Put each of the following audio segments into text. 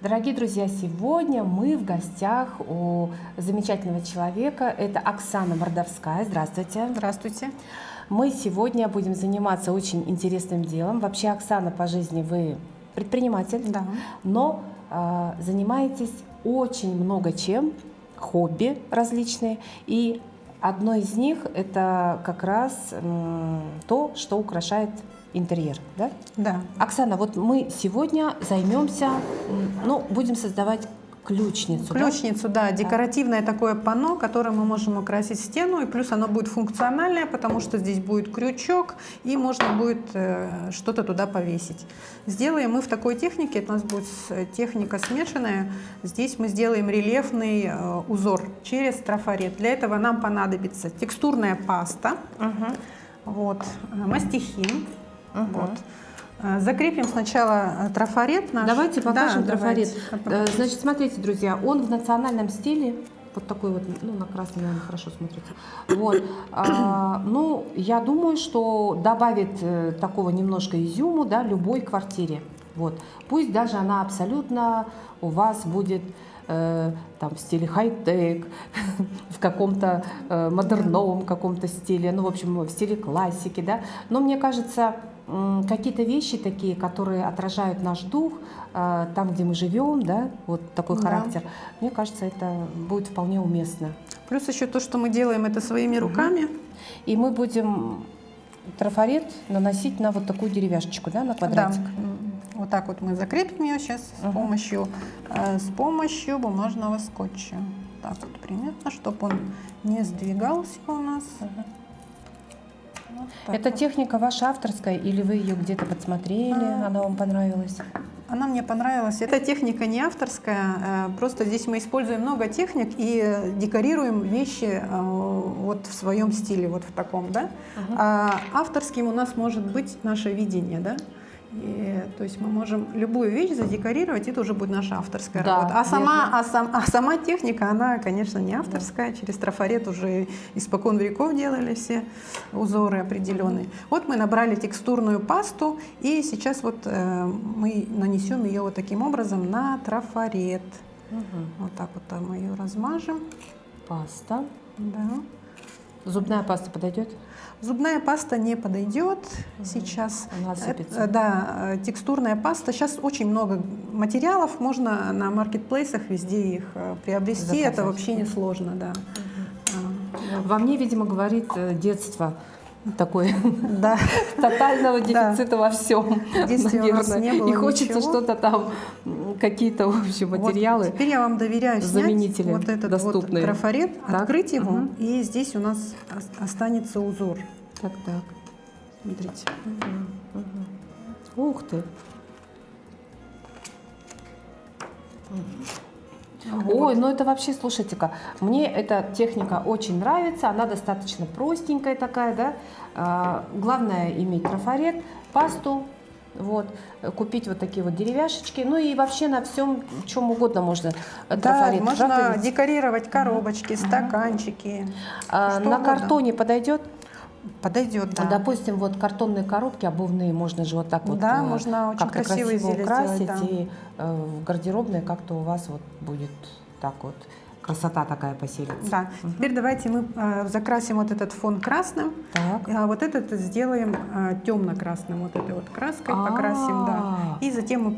Дорогие друзья, сегодня мы в гостях у замечательного человека. Это Оксана Мордовская. Здравствуйте. Здравствуйте. Мы сегодня будем заниматься очень интересным делом. Вообще, Оксана, по жизни вы предприниматель, Да. но занимаетесь очень много чем, хобби различные. И одно из них – это как раз то, что украшает интерьер, да? Да. Оксана, вот мы сегодня займемся, будем создавать ключницу. Ключницу, да, декоративное такое панно, которое мы можем украсить стену, и плюс оно будет функциональное, потому что здесь будет крючок, и можно будет что-то туда повесить. Сделаем мы в такой технике, это у нас будет техника смешанная. Здесь мы сделаем рельефный узор через трафарет. Для этого нам понадобится текстурная паста, мастихин. Закрепим сначала трафарет наш. Давайте покажем трафарет. Давайте. Значит, смотрите, друзья, он в национальном стиле, вот такой вот, на красном, наверное, хорошо смотрится. Вот. Я думаю, что добавит такого немножко изюму, да, любой квартире. Вот. Пусть даже она абсолютно у вас будет в стиле хай-тек, в каком-то модерновом каком-то стиле, в общем, в стиле классики, да. Но мне кажется, какие-то вещи такие, которые отражают наш дух, там, где мы живем, да, вот такой характер, мне кажется, это будет вполне уместно. Плюс еще то, что мы делаем это своими руками. И мы будем трафарет наносить на вот такую деревяшечку, да, на квадратик. Да. Вот так вот мы закрепим ее сейчас с помощью бумажного скотча. Так вот примерно, чтобы он не сдвигался у нас. Вот эта техника ваша авторская или вы ее где-то подсмотрели, она вам понравилась? Она мне понравилась. Эта техника не авторская, просто здесь мы используем много техник и декорируем вещи вот в своем стиле, вот в таком, да. А авторским у нас может быть наше видение, да. То есть мы можем любую вещь задекорировать, это уже будет наша авторская работа. А сама техника, она, конечно, не авторская. Через трафарет уже испокон веков делали все узоры определенные. Вот мы набрали текстурную пасту, и сейчас вот мы нанесем ее вот таким образом на трафарет. Вот так вот мы ее размажем. Паста. Да. Зубная паста подойдет? Зубная паста не подойдет сейчас. Да, текстурная паста. Сейчас очень много материалов, можно на маркетплейсах везде их приобрести. Заказать. Это вообще не сложно, да. Во мне, видимо, говорит детство такое, да. Тотального дефицита во всем, наверное. И хочется что-то там, какие-то, в общем, материалы. Вот теперь я вам доверяю заменители снять вот этот доступные. Вот трафарет, открыть его, и здесь у нас останется узор. Так. Смотрите. Ух ты! Ой, это вообще, слушайте-ка, мне эта техника очень нравится, она достаточно простенькая такая, да. Главное иметь трафарет, пасту, купить вот такие вот деревяшечки, и вообще на всем, чем угодно можно трафарет. Да, можно декорировать коробочки, стаканчики. На картоне подойдет? Подойдет, да. Допустим, картонные коробки обувные можно же вот так да, можно очень красиво украсить, сделать, да. И в гардеробной как-то у вас будет так вот красота такая поселится. Да. Теперь давайте мы закрасим вот этот фон красным, а вот этот сделаем темно-красным, вот этой вот краской покрасим, да. И затем мы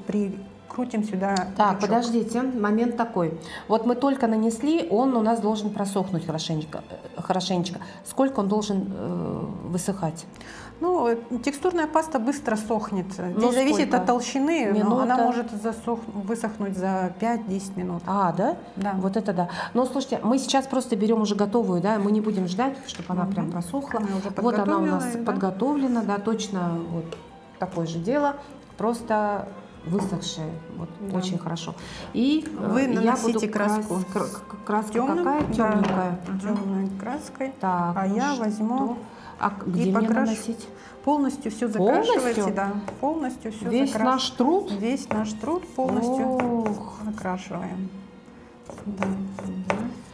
прикрутим сюда крючок. Подождите, момент такой. Вот мы только нанесли, он у нас должен просохнуть хорошенечко. Сколько он должен высыхать? Текстурная паста быстро сохнет. Здесь зависит от толщины, но она может высохнуть за 5-10 минут. Да? Да. Вот это да. Но слушайте, мы сейчас просто берем уже готовую, да, мы не будем ждать, чтобы она прям просохла. Вот она у нас подготовлена, да, точно вот такое же дело, просто высохшая, очень хорошо. И вы наносите краску. Краска какая? Темненькая. Темной краской. Так, я возьму где мне наносить? Полностью все закрашиваете, да. Полностью все Весь наш труд? Весь наш труд полностью закрашиваем. Да.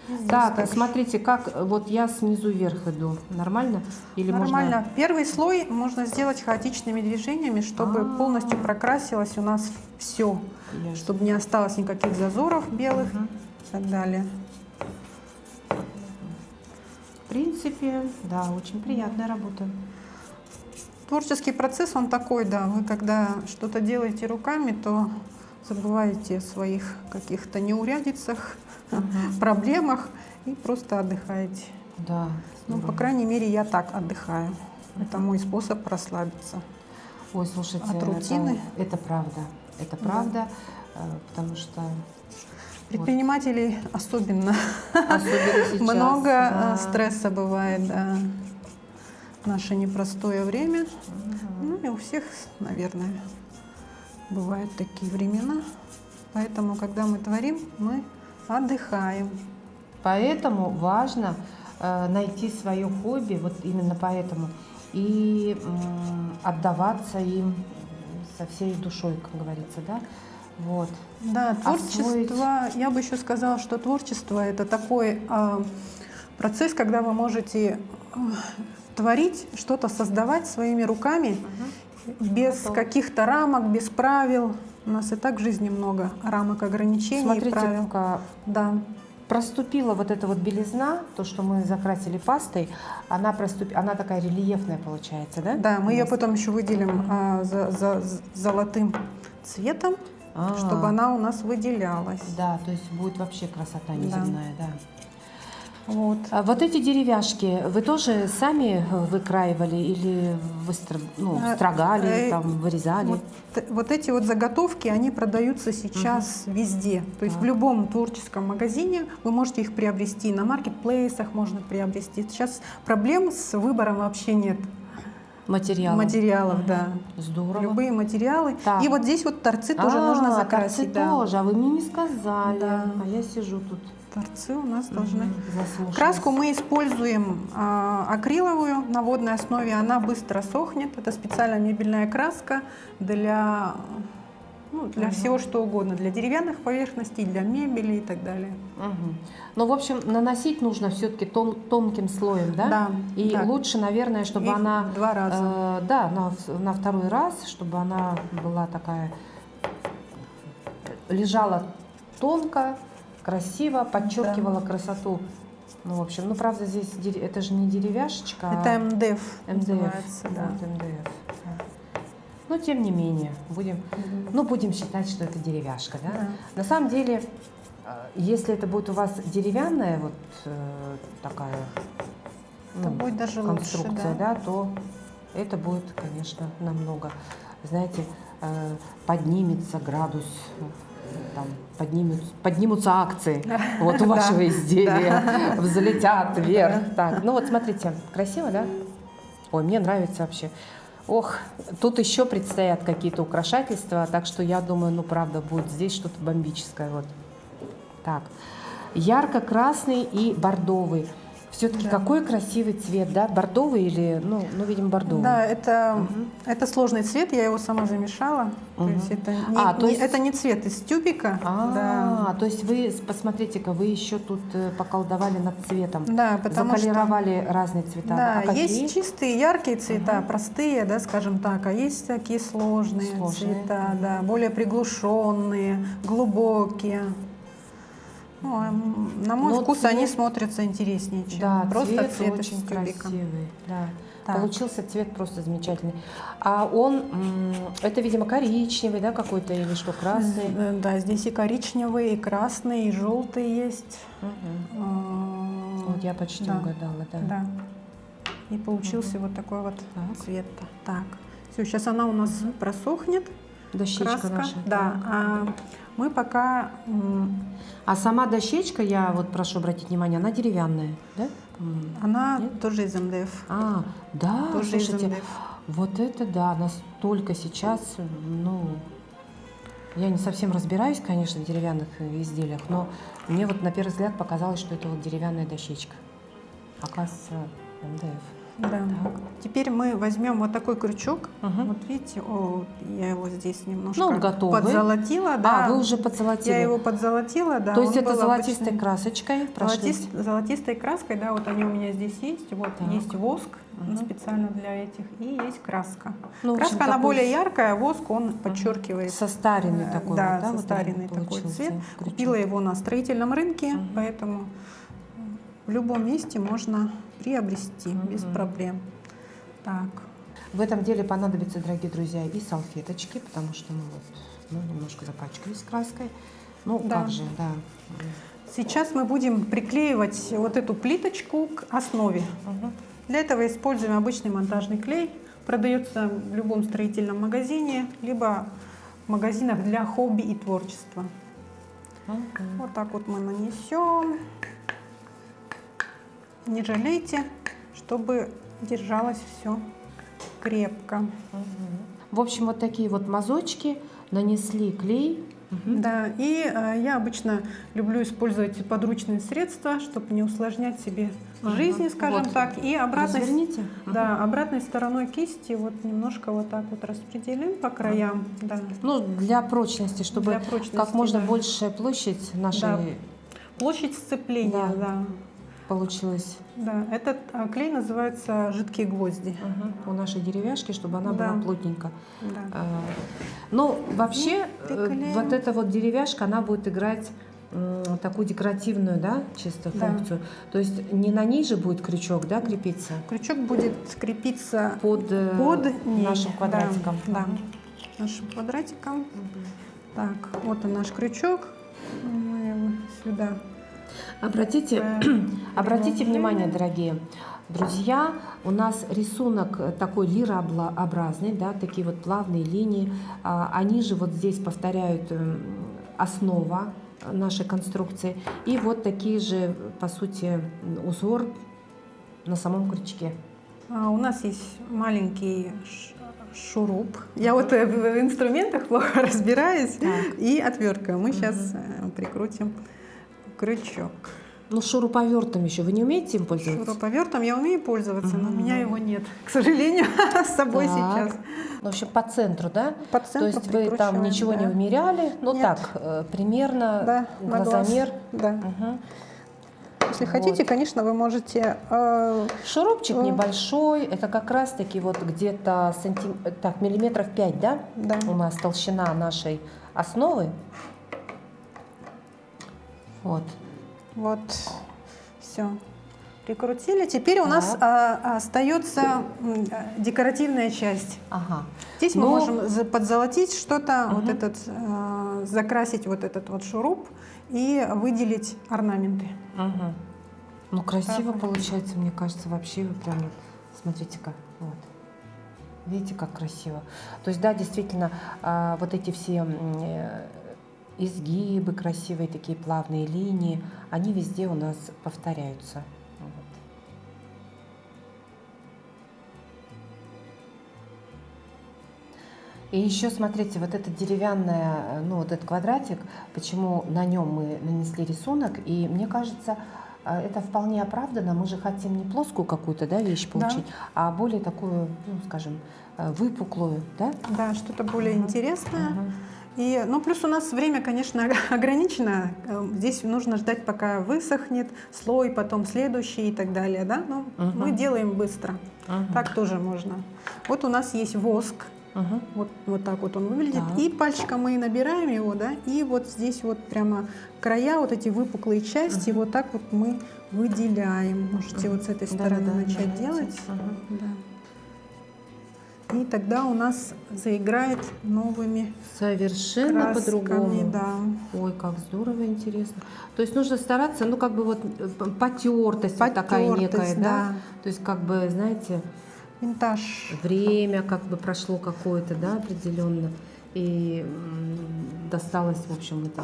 Здесь Так, также. смотрите, как вот я снизу вверх иду. Нормально? Или Нормально. Первый слой можно сделать хаотичными движениями, чтобы полностью прокрасилось у нас все, Ясно. чтобы не осталось никаких зазоров белых Мгм. и так далее. В принципе, да, очень приятная работа. Творческий процесс, он такой, да, вы когда что-то делаете руками, то забываете о своих каких-то неурядицах, проблемах и просто отдыхаете. Да. Ну, по здорово. крайней мере, я так отдыхаю. Это мой способ расслабиться. Ой, слушайте, От рутины. это правда. Это правда, потому что Предпринимателей особенно особенно сейчас, много да. стресса бывает, да. В наше непростое время. Ну и у всех, наверное, бывают такие времена. Поэтому, когда мы творим, мы отдыхаем. Поэтому важно найти свое хобби, вот именно поэтому, и отдаваться им со всей душой, как говорится, да? Вот. Да, Освоить. творчество, я бы еще сказала, что творчество это такой процесс, когда вы можете творить, что-то создавать своими руками, без Готово. каких-то рамок, без правил. У нас и так в жизни много рамок, ограничений, Смотрите, правил. как Да. проступила вот эта вот белизна, то, что мы закрасили пастой, она такая рельефная получается, да? Да, мы У ее нас? потом еще выделим золотым цветом, А, чтобы она у нас выделялась. Да, то есть будет вообще красота неземная, да. Вот. А вот эти деревяшки вы тоже сами выкраивали или вы строгали, там, вырезали? Вот эти вот заготовки, они продаются сейчас везде. То есть в любом творческом магазине вы можете их приобрести, на маркетплейсах можно приобрести. Сейчас проблем с выбором вообще нет. Материалов, да. Здорово. Любые материалы. Так. И вот здесь вот торцы тоже можно закрасить. Торцы Да. тоже, а вы мне не сказали. Да. А я сижу тут. Торцы у нас должны. Заслушалась. Краску мы используем акриловую на водной основе, она быстро сохнет. Это специальная мебельная краска для всего что угодно, для деревянных поверхностей, для мебели и так далее. Мгм. Ну, в общем, наносить нужно все-таки тонким слоем, да? Да, И да. лучше, наверное, чтобы Их она... в 2 раза. Да, на второй раз, чтобы она была такая... Лежала тонко, красиво, подчеркивала красоту. Ну, в общем, правда, здесь это же не деревяшечка, Это МДФ, МДФ. называется. Да. Вот, МДФ. Но тем не менее, будем считать, что это деревяшка, да? Да. На самом деле, если это будет у вас деревянная вот такая Это будет даже лучше, конструкция, да. да, то это будет, конечно, намного, знаете, поднимется градус, там, поднимутся акции вот у вашего изделия, взлетят вверх. Так, ну вот смотрите, красиво, да? Ой, мне нравится вообще. Ох, тут еще предстоят какие-то украшательства, так что я думаю, правда, будет здесь что-то бомбическое. Вот. Так, ярко-красный и бордовый. Все-таки какой красивый цвет, да? Бордовый или, видимо, бордовый? Да, это сложный цвет, я его сама замешала. То есть это это не цвет из тюбика. Да. То есть вы, посмотрите-ка, вы еще тут поколдовали над цветом. Да, потому что заколеровали разные цвета. да, А какие? есть чистые, яркие цвета, простые, да, скажем так, а есть такие сложные цвета, да, более приглушенные, глубокие. На мой вкус цвет... они смотрятся интереснее, чем просто цвет из очень тюбика. красивый. Да. Так. Получился цвет просто замечательный. А он, это, видимо, коричневый, да, какой-то или что, красный? Да, здесь и коричневый, и красный, и желтый есть. Вот я почти угадала, да. Да. И получился вот такой вот цвет. Так, все, сейчас она у нас просохнет. Дощечка краска. наша. Да, а мы пока... А сама дощечка, я вот прошу обратить внимание, она деревянная, да? Она тоже из МДФ. Да, тоже слушайте, из МДФ. вот это да, настолько сейчас, я не совсем разбираюсь, конечно, в деревянных изделиях, но мне вот на первый взгляд показалось, что это вот деревянная дощечка. Оказывается, МДФ. Да. Теперь мы возьмем вот такой крючок. Мгм. Вот видите, я его здесь немножко Ну, он готовый. подзолотила. Да. Вы уже подзолотили. Я его подзолотила, да. То есть он это был золотистой обычный- красочкой прошлись? Золотистой краской, да, вот они у меня здесь есть. Вот Так. есть воск Мгм. специально для этих, и есть краска. Ну, в общем, Краска, она такой более яркая, а воск он подчеркивает. состаренный такой да, вот, да, вот состаренный он такой получился цвет. крючок. Купила его на строительном рынке, Мгм. поэтому в любом месте можно приобрести без Мгм. проблем. Так. В этом деле понадобятся, дорогие друзья, и салфеточки, потому что мы немножко запачкались краской. Ну, Да. как же, да. Сейчас мы будем приклеивать вот эту плиточку к основе. Мгм. Для этого используем обычный монтажный клей. Продается в любом строительном магазине, либо в магазинах для хобби и творчества. Мгм. Вот так вот мы нанесем. Не жалейте, чтобы держалось все крепко. Мгм. В общем, вот такие вот мазочки, нанесли клей. Мгм. Да, и я обычно люблю использовать подручные средства, чтобы не усложнять себе жизнь, скажем Вот. так. И Разверните. да, обратной стороной кисти вот немножко вот так вот распределим по краям. Да. Ну, для прочности, чтобы Для прочности, как можно да. большая площадь нашей Да. Площадь сцепления, Да. да. получилась Да, этот клей называется жидкие гвозди. у нашей деревяшки, чтобы она Да. была плотненько. Да. Ну, вообще, приклеим. вот эта вот деревяшка, она будет играть такую декоративную, да, чисто Да. функцию. То есть не на ней же будет крючок, да, крепиться Крючок будет крепиться под ней. нашим квадратиком. Да, Мгм. нашим квадратиком. Мгм. Так, вот он наш крючок. Мы его сюда. Обратите приложили. внимание, дорогие друзья, у нас рисунок такой лирообразный, да, такие вот плавные линии. Они же вот здесь повторяют основа нашей конструкции. И вот такие же, по сути, узор на самом крючке. У нас есть маленький шуруп. Я вот в инструментах плохо разбираюсь. Так. И отвертка. Мы сейчас прикрутим крючок. Ну, шуруповертом еще. Вы не умеете им пользоваться? Шуруповертом я умею пользоваться, но у меня Мгм. его нет, к сожалению, с собой Так. сейчас. Ну, в общем, по центру, да? По То центру есть вы там прикручиваем, ничего не да. вымеряли? Ну Нет. так, примерно Да, на глаз. глазомер. Да. Мгм. Если Вот. хотите, конечно, вы можете... Шурупчик Э. небольшой, это как раз таки вот где-то миллиметров 5, да? Да. У нас толщина нашей основы. Вот. Вот, все. Прикрутили. Теперь у нас остается декоративная часть. Ага. Здесь мы Ну, можем подзолотить что-то, Мгм. вот этот, закрасить вот этот вот шуруп и выделить орнаменты. Мгм. Ну, красиво Так. получается, мне кажется, вообще вы прям вот, смотрите-ка, вот. Видите, как красиво. То есть, да, действительно, вот эти все изгибы красивые, такие плавные линии, они везде у нас повторяются. Вот. И еще, смотрите, вот это деревянное, ну, вот этот квадратик, почему на нем мы нанесли рисунок, и мне кажется, это вполне оправдано. Мы же хотим не плоскую какую-то, да, вещь получить, а более такую, ну, скажем, выпуклую, да? Да, что-то более интересное. Мгм. И, ну, плюс у нас время, конечно, ограничено. Здесь нужно ждать, пока высохнет слой, потом следующий и так далее. Да? Но Мгм. мы делаем быстро. Мгм. Так тоже можно. Вот у нас есть воск. Мгм. Вот так вот он выглядит. Так. И пальчиком мы набираем его, да, и вот здесь вот прямо края, вот эти выпуклые части, Мгм. вот так вот мы выделяем. Можете вот с этой стороны Да-да-да, начать давайте. делать. Мгм. Да. И тогда у нас заиграет новыми Совершенно красками, по-другому. да. Ой, как здорово, интересно. То есть нужно стараться, ну, как бы вот потертость вот такая некая, Потертость, да? То есть, как бы, знаете, Винтаж. время как бы прошло какое-то, да, определенно. И досталось, в общем, это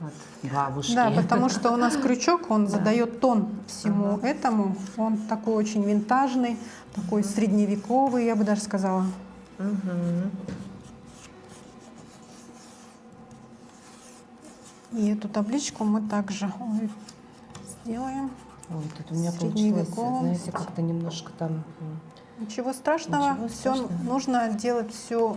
от бабушки. Да, потому что у нас крючок, он задает тон всему этому. Он такой очень винтажный, такой средневековый, я бы даже сказала. Мгм. И эту табличку мы также сделаем. Вот тут у меня получилось, Средневековом. знаете, как-то немножко там... Ничего страшного, Ничего все страшного. нужно делать все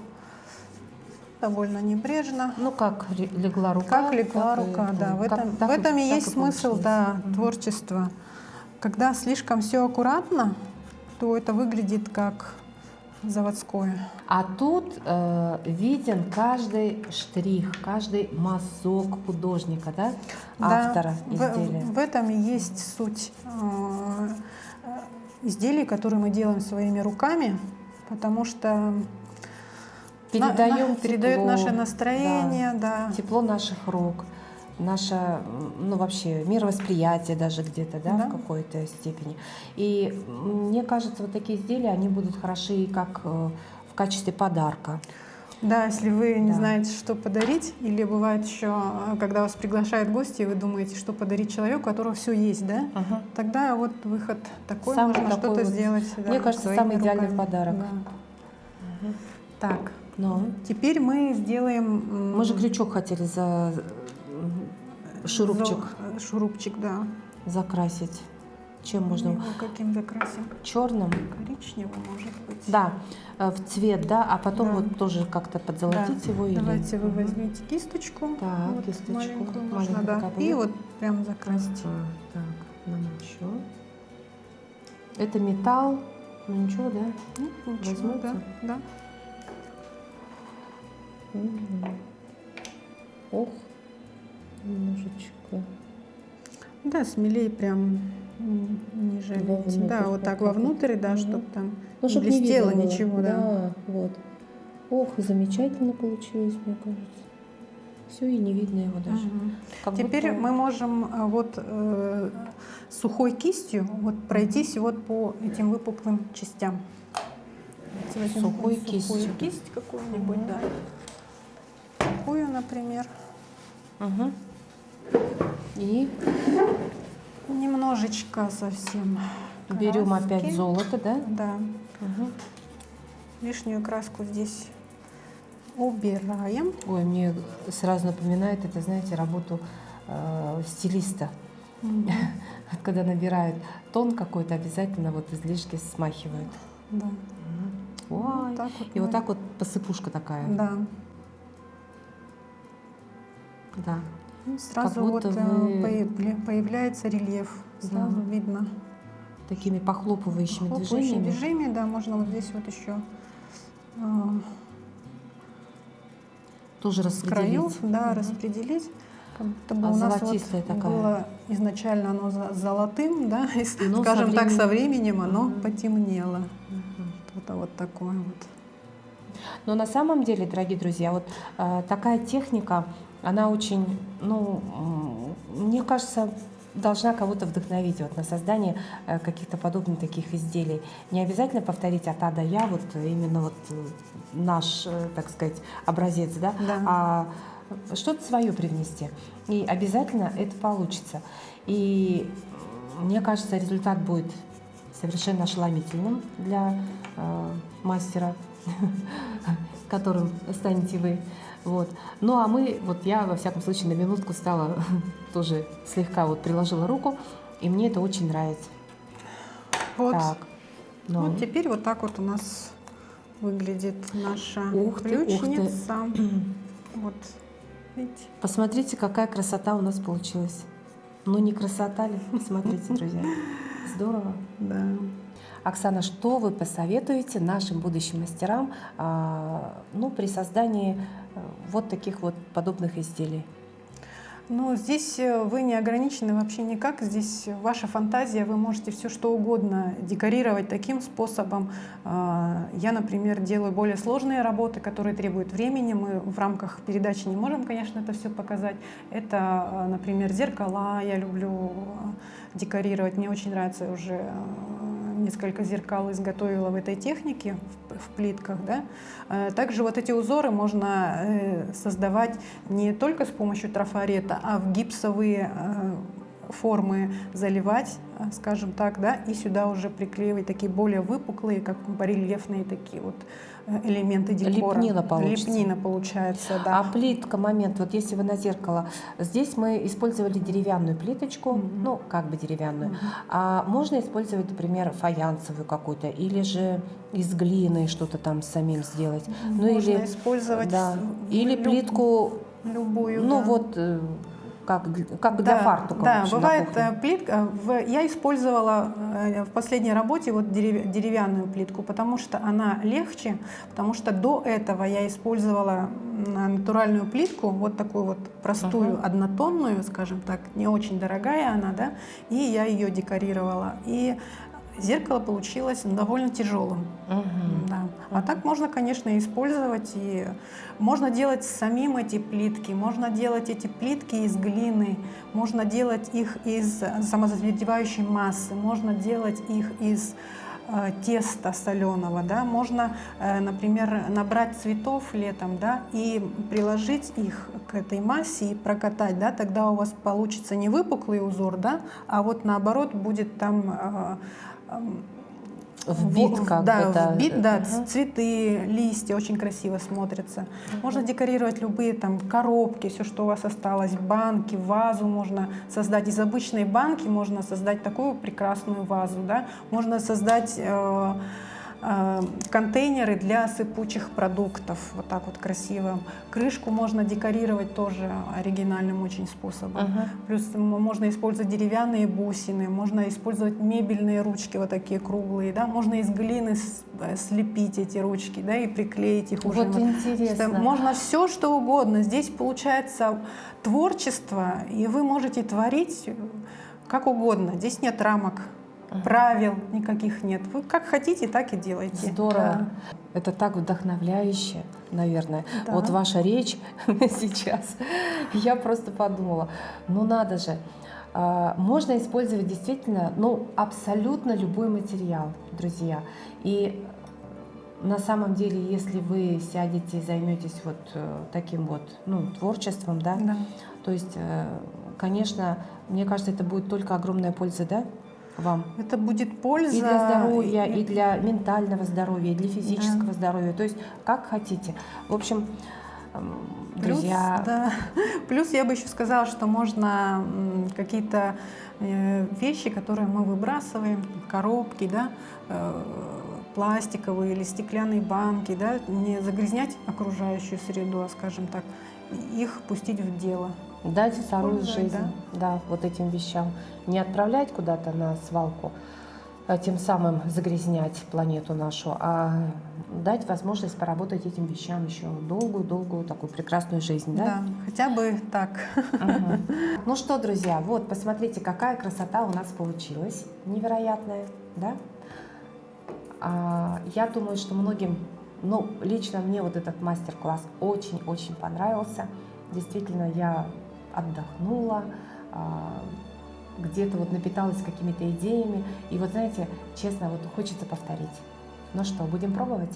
довольно небрежно. Ну, как легла рука. Как легла так и рука, да. В как- этом, так в этом и так есть смысл, получилось. да, Мгм. творчества. Когда слишком все аккуратно, то это выглядит как заводское. А тут виден каждый штрих, каждый мазок художника, да? Автора Да, изделия. в этом и есть суть изделий, которые мы делаем своими руками, потому что Передаем передает тепло, наше настроение, да. тепло наших рук, наше, ну, вообще мировосприятие даже где-то, да, Да. в какой-то степени. И мне кажется, вот такие изделия, они будут хороши и как в качестве подарка. Да, если вы не Да. знаете, что подарить, или бывает еще, когда вас приглашают гости, и вы думаете, что подарить человеку, у которого все есть, да? Ага. Тогда вот выход такой, Самый можно такой что-то вот, сделать. мне да, кажется, своими самый идеальный руками. подарок. Да. Так, Но теперь мы сделаем... мы же крючок хотели шурупчик Шурупчик, да. закрасить. Чем можно? Его каким закрасим? Черным? Коричневым, может быть. Да, в цвет, да, а потом Да. вот тоже как-то подзолотить Да. его или. Давайте вы Мгм. возьмите кисточку. Так, вот кисточку. маленькую можно, Маленькая да. такая, И да? вот прям закрасить. Ага, так, намочу. Это металл, ну ничего, да? Ну, ничего, Возьмёте? да, да. Мгм. Ох, немножечко. Да, смелее прям не жалейте. Вовнутрь, Да, вот вот так так вовнутрь, да, Мгм. чтобы там Ну, не чтоб не блестело видно было. ничего, да. Да, вот. Ох, замечательно получилось, мне кажется. Все, и не видно его даже. Мгм. Как Теперь будто- мы можем вот сухой кистью вот пройтись вот по этим выпуклым частям. Давайте возьмем Сухой сухую кистью. кисть какую-нибудь, Мгм. да. Такую, например. Мгм. И Немножечко совсем. берем краски. опять золото, да? Да. Мгм. Лишнюю краску здесь убираем. Ой, мне сразу напоминает это, знаете, работу стилиста. Мгм. Когда набирают тон какой-то, обязательно вот излишки смахивают. Да. Ой. Вот так вот И вот мы- так вот посыпушка такая. Да. Да. И сразу Как будто вот вы- появляется рельеф. Сразу Да. видно. Такими похлопывающими Хлопающие движениями. движения, да, можно вот здесь вот еще Тоже с краев, распределить. да, Мгм. распределить. Как будто бы А у нас вот золотистая такая. было изначально оно золотым, да, и, Но скажем со так, со временем- временем оно Мгм. потемнело. Мгм. Что-то вот такое вот. Но на самом деле, дорогие друзья, вот такая техника, она очень, ну, мне кажется, должна кого-то вдохновить вот на создание каких-то подобных таких изделий. Не обязательно повторить от А до Я, вот именно вот наш, так сказать, образец, да, Да. а что-то свое привнести. И обязательно это получится. И мне кажется, результат будет совершенно ошеломительным для мастера, которым станете вы. Вот. Ну а мы, вот я во всяком случае на минутку стала тоже слегка вот приложила руку, и мне это очень нравится. Вот. Так, ну, Вот теперь вот так вот у нас выглядит наша Ух ты, ух ты. ключница. Вот, видите? посмотрите, какая красота у нас получилась. Ну не красота ли? Посмотрите, друзья. Здорово. Да. Оксана, что вы посоветуете нашим будущим мастерам ну, при создании вот таких вот подобных изделий? Ну, здесь вы не ограничены вообще никак. Здесь ваша фантазия, вы можете все что угодно декорировать таким способом. Я, например, делаю более сложные работы, которые требуют времени. Мы в рамках передачи не можем, конечно, это все показать. Это, например, зеркала. Я люблю декорировать. Мне очень нравится, я уже несколько зеркал изготовила в этой технике, в плитках. Да? Также вот эти узоры можно создавать не только с помощью трафарета, а в гипсовые формы заливать, скажем так, да, и сюда уже приклеивать такие более выпуклые, как барельефные такие вот элементы декора. Лепнина получится. Лепнина получается, да. А плитка, момент, вот если вы на зеркало, здесь мы использовали деревянную плиточку, ну, как бы деревянную, а можно использовать, например, фаянсовую какую-то, или же из глины что-то там самим сделать. Ну, Можно или, использовать да, или плитку, любую, ну, да. вот, как бы для фартука. Да, в общем, на бывает кухне. плитка. Я использовала в последней работе вот деревянную плитку, потому что она легче, потому что до этого я использовала натуральную плитку, вот такую вот простую, однотонную, скажем так, не очень дорогая она, да, и я ее декорировала. И зеркало получилось довольно тяжелым. Да. А так можно, конечно, использовать, и можно делать самим эти плитки, можно делать эти плитки из глины, можно делать их из самозатвердевающей массы, можно делать их из теста соленого, да, можно, например, набрать цветов летом, да, и приложить их к этой массе и прокатать, да, тогда у вас получится не выпуклый узор, да, а вот наоборот будет там Вбит как да, бы, да. вбит, да, цветы, листья очень красиво смотрятся. Можно декорировать любые там коробки, все, что у вас осталось, банки, вазу можно создать. Из обычной банки можно создать такую прекрасную вазу, да. Можно создать контейнеры для сыпучих продуктов, вот так вот красиво. Крышку можно декорировать тоже оригинальным очень способом. Плюс можно использовать деревянные бусины, можно использовать мебельные ручки вот такие круглые, да, можно из глины слепить эти ручки, да, и приклеить их уже. Вот интересно. Можно все, что угодно. Здесь получается творчество, и вы можете творить как угодно. Здесь нет рамок. Правил никаких нет. Вы как хотите, так и делайте. Здорово. Да. Это так вдохновляюще, наверное. Да. Вот ваша речь сейчас. Я просто подумала, ну надо же. Можно использовать действительно, ну, абсолютно любой материал, друзья. И на самом деле, если вы сядете и займетесь вот таким вот, ну, творчеством, да, Да. то есть, конечно, мне кажется, это будет только огромная польза, да, вам? Это будет польза. И для здоровья, и для ментального здоровья, и для физического здоровья. То есть как хотите. В общем, друзья... Да. Плюс я бы еще сказала, что можно какие-то вещи, которые мы выбрасываем, коробки, да, пластиковые или стеклянные банки, да, не загрязнять окружающую среду, а, скажем так, их пустить в дело. Дать вторую Использовать, жизнь, да, вот этим вещам. Не отправлять куда-то на свалку, тем самым загрязнять планету нашу, а дать возможность поработать этим вещам еще долгую-долгую такую прекрасную жизнь, да? Да, хотя бы так. Ну что, друзья, вот посмотрите, какая красота у нас получилась, невероятная, да? Я думаю, что многим, ну, лично мне вот этот мастер-класс очень-очень понравился. Действительно, я отдохнула, где-то вот напиталась какими-то идеями. И вот знаете, честно, вот хочется повторить. Ну что, будем пробовать?